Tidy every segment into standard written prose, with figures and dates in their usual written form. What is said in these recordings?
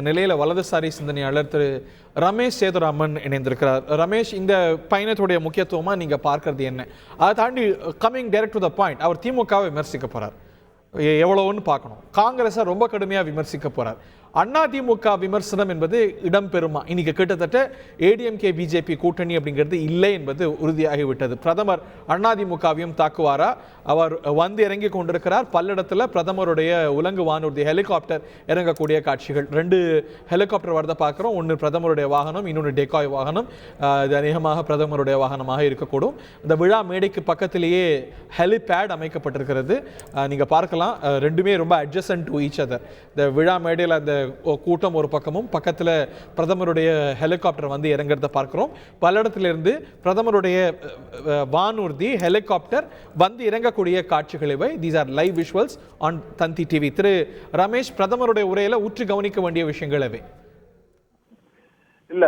நிலையில வலதுசாரி சிந்தனையாளர் திரு ரமேஷ் சேதுராமன் இணைந்திருக்கிறார். ரமேஷ், இந்த பயணத்துடைய முக்கியத்துவமா நீங்க பார்க்கறது என்ன? அதை தாண்டி coming direct to the point, அவர் திமுகவை விமர்சிக்க போறார். எவ்வளவுன்னு பார்க்கணும். காங்கிரஸை ரொம்ப கடுமையா விமர்சிக்க போறார். அதிமுக விமர்சனம் என்பது இடம்பெறுமா? இன்னைக்கு கிட்டத்தட்ட ஏடிஎம்கே பிஜேபி கூட்டணி அப்படிங்கிறது இல்லை என்பது உறுதியாகிவிட்டது. பிரதமர் அதிமுகவையும் தாக்குவாரா? அவர் வந்து இறங்கி கொண்டிருக்கிறார். பல்லடத்தில் பிரதமருடைய உலங்கு வானூர்தி ஹெலிகாப்டர் இறங்கக்கூடிய காட்சிகள், 2 ஹெலிகாப்டர் வரதை பார்க்குறோம். ஒன்று பிரதமருடைய வாகனம், இன்னொன்று டெக்காய் வாகனம். இது அநேகமாக பிரதமருடைய வாகனமாக இருக்கக்கூடும். இந்த விழா மேடைக்கு பக்கத்திலேயே ஹெலிபேட் அமைக்கப்பட்டிருக்கிறது. நீங்கள் பார்க்கலாம், ரெண்டுமே ரொம்ப அட்ஜசன்ட் டு ஈச் அதர். இந்த விழா மேடையில் அந்த கூட்டம் ஒரு பக்கமும், பக்கத்தில் பிரதமருடைய ஹெலிகாப்டர் வந்து இறங்குறத பார்க்கிறோம். பல்லடத்திலிருந்து பிரதமருடைய வானூர்தி ஹெலிகாப்டர் வந்து இறங்கக்கூடிய காட்சிகள் இவை. These are live visuals on Thanthi TV. Thiru Ramesh, பிரதமருடைய உரையில ஊற்றி கவனிக்க வேண்டிய விஷயங்கள் இவை. இல்ல,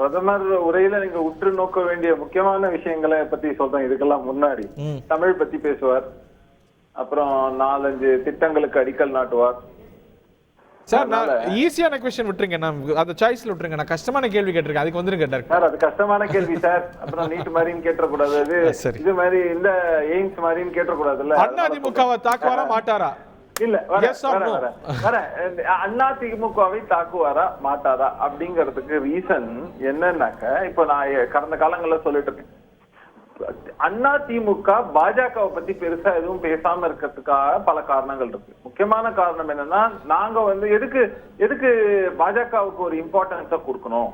பிரதமர் உரையில நீங்க உற்று நோக்க வேண்டிய முக்கியமான விஷயங்களை பத்தி சொல்றேன். இதுக்கெல்லாம் முன்னாடி தமிழ் பத்தி பேசுவார், அப்புறம் 4-5 திட்டங்களுக்கு அடிக்கல் நாட்டுவார். சார், நான் ஈஸியான क्वेश्चन விட்டுருங்க, நான் அந்த சாய்ஸ்ல விட்டுருங்க. நான் கஷ்டமான கேள்வி கேட்டிருக்கேன், அதுக்கு வந்துருங்க டாக்டர். சார், அது கஷ்டமான கேள்வி சார். அப்புறம் நீட் மாதிரின்னு கேட்டக்கூடாது, இது மாதிரி இந்த எய்ம்ஸ் மாதிரின்னு கேட்டக்கூடாதுல்ல. அதிமுகவை தாக்குவாரா மாட்டாரா? இல்ல, அதிமுகவை தாக்குவாரா மாட்டாரா அப்படிங்கறதுக்கு ரீசன் என்னன்னாக்க, இப்ப நான் கடந்த காலங்கள்ல சொல்லிட்டு இருக்கேன், அதிமுக பாஜகவை பத்தி பெருசா எதுவும் பேசாம இருக்கிறதுக்காக பல காரணங்கள் இருக்கு. முக்கியமான காரணம் என்னன்னா, நாங்க வந்து எதுக்கு பாஜகவுக்கு ஒரு இம்பார்ட்டன்ஸா கொடுக்கணும்?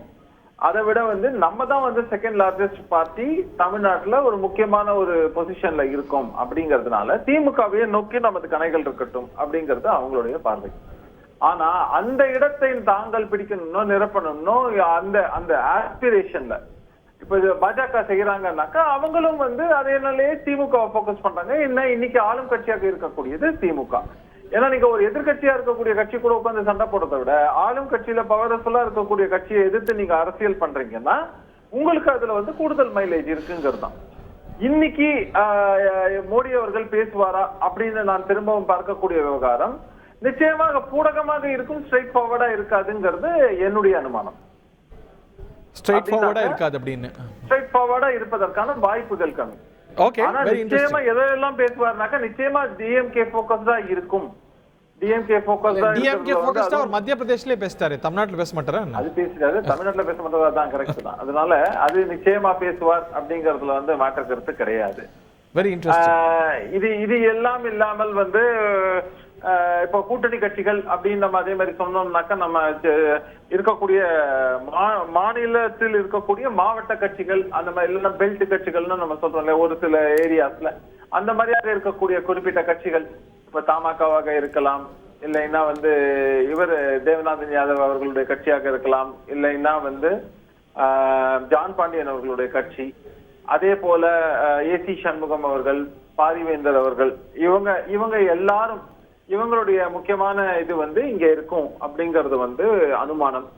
அதை விட வந்து நம்ம தான் வந்து செகண்ட் லார்ஜஸ்ட் பார்ட்டி தமிழ்நாட்டுல ஒரு முக்கியமான ஒரு பொசிஷன்ல இருக்கோம் அப்படிங்கறதுனால திமுகவையே நோக்கி நமது கணைகள் இருக்கட்டும் அப்படிங்கிறது அவங்களுடைய பார்வை. ஆனா அந்த இடத்தை தாங்கள் பிடிக்கணும்னோ நிரப்பணும்னோ அந்த ஆஸ்பிரேஷன்ல இப்ப பாஜக செய்யறாங்கன்னாக்கா அவங்களும் வந்து அதனாலேயே திமுக போக்கஸ் பண்றாங்க. என்ன, இன்னைக்கு ஆளும் கட்சியாக இருக்கக்கூடியது திமுக. ஏன்னா நீங்க ஒரு எதிர்கட்சியா இருக்கக்கூடிய கட்சி கூட உட்காந்து சண்டை போடுறதை விட ஆளும் கட்சியில பவர்ஃபுல்லா இருக்கக்கூடிய கட்சியை எதிர்த்து நீங்க அரசியல் பண்றீங்கன்னா உங்களுக்கு அதுல வந்து கூடுதல் மைலேஜ் இருக்குங்கிறது தான். இன்னைக்கு மோடி அவர்கள் பேசுவாரா அப்படின்னு நான் திரும்பவும் பார்க்கக்கூடிய விவகாரம் நிச்சயமாக பூடகமாக இருக்கும், ஸ்ட்ரைட் ஃபார்வர்டா இருக்காதுங்கிறது என்னுடைய அனுமானம். ஸ்ட்ரைட் ஃபார்வர்டா இருக்காது அப்படின்னு. ஸ்ட்ரைட் ஃபார்வர்டா இருப்பதற்கான வாய்ப்புகள் கம்மி. Okay, very interesting. நிச்சயமா எதெல்லாம் பேசுவார்னாக்க நிச்சயமா டிஎம்கே ஃபோக்கஸ்டா இருக்கும். டிஎம்கே ஃபோக்கஸ்டா அவர் மத்திய பிரதேஷ்லயே பேசுறாரு, தமிழ்நாட்டுல பேச மாட்டாரா? அது பேசுறாரு, தமிழ்நாட்டுல பேச மாட்டாரா, தான் கரெக்ட் தான். அதனால அது நிச்சயமா பேசுவார் அப்படிங்கறதுல வந்து மாற்று கருத்து கிடையாது. Very interesting. இது எல்லாம் இல்லாமல் வந்து இப்ப கூட்டணி கட்சிகள் அப்படின்னு நம்ம அதே மாதிரி சொன்னோம்னாக்கா, நம்ம இருக்கக்கூடிய மாநிலத்தில் இருக்கக்கூடிய மாவட்ட கட்சிகள் அந்த மாதிரி இல்லைன்னா பெல்ட் கட்சிகள்னு நம்ம சொல்றோம்ல, ஒரு சில ஏரியாஸ்ல அந்த மாதிரியாக இருக்கக்கூடிய குறிப்பிட்ட கட்சிகள், இப்ப தமாகவாக இருக்கலாம், இல்லைன்னா வந்து இவர் தேவநாதன் யாதவ் அவர்களுடைய கட்சியாக இருக்கலாம், இல்லைன்னா வந்து ஜான் பாண்டியன் அவர்களுடைய கட்சி, அதே போல ஏசி சண்முகம் அவர்கள், பாரிவேந்தர் அவர்கள், இவங்க எல்லாரும் இவங்களுடைய முக்கியமான இது வந்து இங்க இருக்கும் அப்படிங்கறது வந்து அனுமானம்.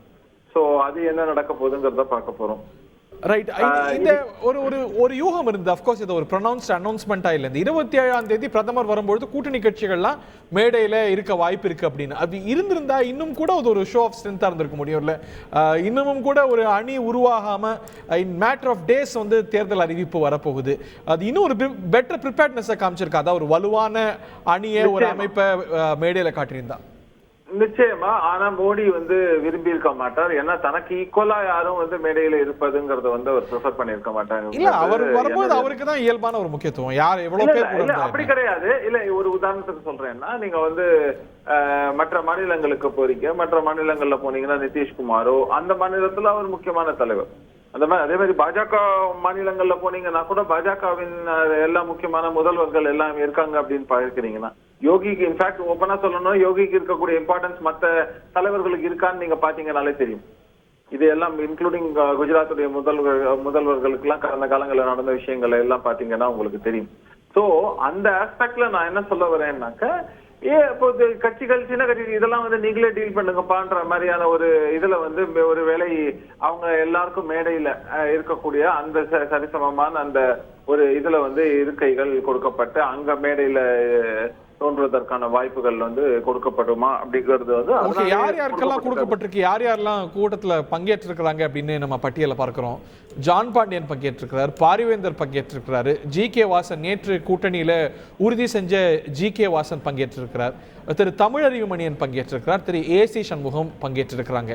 சோ அது என்ன நடக்க போகுதுங்கிறத பார்க்க போறோம். ரைட். இந்த ஒரு யூகம் இருந்து, அஃப்கோர்ஸ் இது ஒரு ப்ரொனவுன்ஸ்ட் அனௌன்ஸ்மெண்டா இல்லை. இந்த 27ஆம் தேதி பிரதமர் வரும்பொழுது கூட்டணி கட்சிகள்லாம் மேடையில இருக்க வாய்ப்பு இருக்கு அப்படின்னு. அது இருந்திருந்தா இன்னும் கூட ஒரு ஷோ ஆஃப் ஸ்ட்ரென்த்தா இருந்திருக்க முடியும்ல. இன்னமும் கூட ஒரு அணி உருவாகாம இன் மேட்டர் ஆஃப் டேஸ் வந்து தேர்தல் அறிவிப்பு வரப்போகுது. அது இன்னும் ஒரு பெட்டர் ப்ரிப்பேர்ட்னஸை காமிச்சிருக்கா? அதாவது ஒரு வலுவான அணியை, ஒரு அமைப்பை மேடையில காட்டியிருந்தா. நிச்சயமா. ஆனா மோடி வந்து விரும்பி இருக்க மாட்டார். ஏன்னா தனக்கு ஈக்குவலா யாரும் வந்து மேடையில இருப்பதுங்கிறத வந்து அவர் ப்ரிஃபர் பண்ணிருக்க மாட்டாங்க. இல்ல, அவர் வரும்போது அவருக்கு தான் இயல்பான ஒரு முக்கியத்துவம். யார் எவ்வளவு பேர் அப்படி கிடையாது. இல்ல, ஒரு உதாரணத்துக்கு சொல்றேன்னா, நீங்க வந்து மற்ற மாநிலங்களுக்கு போறீங்க, மற்ற மாநிலங்கள்ல போனீங்கன்னா நிதிஷ்குமாரோ அந்த மாநிலத்துல அவர் முக்கியமான தலைவர். அந்த மாதிரி அதே மாதிரி பாஜக மாநிலங்கள்ல போனீங்கன்னா கூட பாஜகவின் எல்லா முக்கியமான முதல்வர்கள் எல்லாம் இருக்காங்க அப்படின்னு பார்க்கிறீங்கன்னா, யோகிக்கு இன்ஃபேக்ட் ஓப்பனா சொல்லணும், யோகிக்கு இருக்கக்கூடிய இம்பார்ட்டன்ஸ் மற்ற தலைவர்களுக்கு இருக்கான்னு நீங்க பாத்தீங்கன்னாலே தெரியும். இது எல்லாம் இன்க்ளூடிங் குஜராத்துடைய முதல்வர்களுக்கு எல்லாம் கடந்த காலங்களில் நடந்த விஷயங்கள் எல்லாம் பாத்தீங்கன்னா உங்களுக்கு தெரியும். சோ அந்த ஆஸ்பெக்ட்ல நான் என்ன சொல்ல வரேன்னாக்க, இப்போ கட்சிகள், சின்ன கட்சிகள் இதெல்லாம் வந்து நீங்களே டீல் பண்ணுங்கப்பான்ற மாதிரியான ஒரு இதுல வந்து ஒரு வேளை அவங்க எல்லாருக்கும் மேடையில இருக்கக்கூடிய அந்த சரிசமமான அந்த ஒரு இதுல வந்து இருக்கைகள் கொடுக்கப்பட்டு அங்க மேடையில தோன்றுவதற்கான வாய்ப்புகள் வந்து கொடுக்கப்படுமா அப்படிங்கிறது வந்து ஓகே, யார் யாருக்கெல்லாம் கொடுக்கப்பட்டிருக்கு, யார் யாரெல்லாம் கூட்டத்துல பங்கேற்றிருக்கிறாங்க அப்படின்னு நம்ம பட்டியலை பார்க்கிறோம். ஜான் பாண்டியன் பங்கேற்றிருக்கிறார், பாரிவேந்தர் பங்கேற்றிருக்கிறாரு, ஜி.கே. வாசன் நேற்று கூட்டணியில உறுதி செஞ்ச ஜி.கே. வாசன் பங்கேற்றிருக்கிறார், திரு தமிழறிவுமணியன் பங்கேற்றிருக்கிறார், திரு ஏ.சி. சண்முகம் பங்கேற்றிருக்கிறாங்க.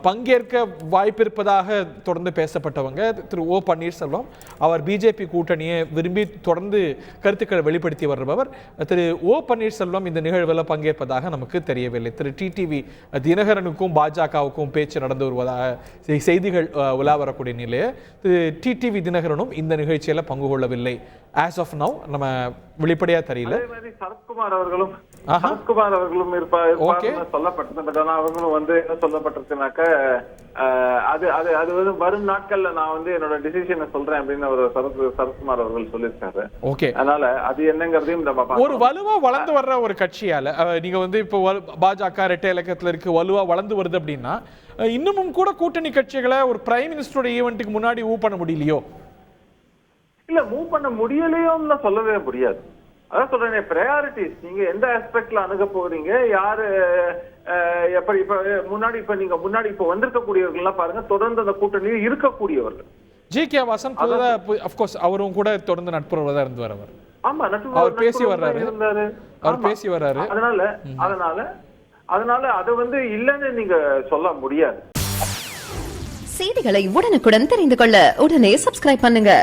பங்கேற்க வாய்ப்பிருப்பதாக தொடர்ந்து பேசப்பட்டவங்க திரு ஓ பன்னீர்செல்வம். அவர் பிஜேபி கூட்டணியை விரும்பி தொடர்ந்து கருத்துக்களை வெளிப்படுத்தி வருபவர். திரு ஓ பன்னீர்செல்வம் இந்த நிகழ்வில் பங்கேற்பதாக நமக்கு தெரியவில்லை. திரு டிடிவி தினகரனுக்கும் பாஜகவுக்கும் பேச்சு நடந்து வருவதாக செய்திகள் உலா வரக்கூடிய நிலையை திரு டிடிவி தினகரனும் இந்த நிகழ்ச்சியில பங்கு கொள்ளவில்லை. ஆஸ் ஆஃப் நவ் நம்ம வெளிப்படையா தெரியல. சரத்குமார் அவர்களும் இருப்பாருன்னு சொல்லப்பட்டது. பட் ஆனா அவங்களும் வந்து என்ன சொல்லப்பட்டிருக்குனாக்க அது வந்து வரும் நாட்கள்ல நான் வந்து என்னோட டிசிஷனை சொல்றேன் அப்படின்னு சரத்குமார் அவர்கள் சொல்லியிருக்காரு. ஓகே, அதனால அது என்னங்கிறதையும் நம்ம ஒரு வலுவா வளர்ந்து வர்ற ஒரு கட்சியால நீங்க வந்து இப்போ பாஜக இரட்டை இலக்கத்துல இருக்கு வலுவா வளர்ந்து வருது அப்படின்னா இன்னமும் கூட கூட்டணி கட்சிகளை ஒரு பிரைம் மினிஸ்டரோட ஈவெண்ட்டுக்கு முன்னாடி மூவ் பண்ண முடியலையோ? இல்ல, மூவ் பண்ண முடியலையோன்னு சொல்லவே முடியாது. அதான் சொல்றேன், பிரையாரிட்டிஸ் நீங்க எந்த ஆஸ்பெக்ட்ல அணுக போறீங்க, யாரு எப்படி நீங்க முன்னாடி இப்ப வந்திருக்கக்கூடியவர்கள் எல்லாம் பாருங்க, தொடர்ந்து அந்த கூட்டணியில் இருக்கக்கூடியவர்கள். ஜி.கே. வாசன் ஆஃப் கோர்ஸ் அவரும் கூட தொடர்ந்து நட்புறவுல தான் இருந்து வரவர். ஆமா, அவர் பேசி வர்றாரு. அதனால அது வந்து இல்லைன்னு நீங்க சொல்ல முடியாது. செய்திகளை உடனுக்குடன் தெரிந்து கொள்ள உடனே சப்ஸ்கிரைப் பண்ணுங்க.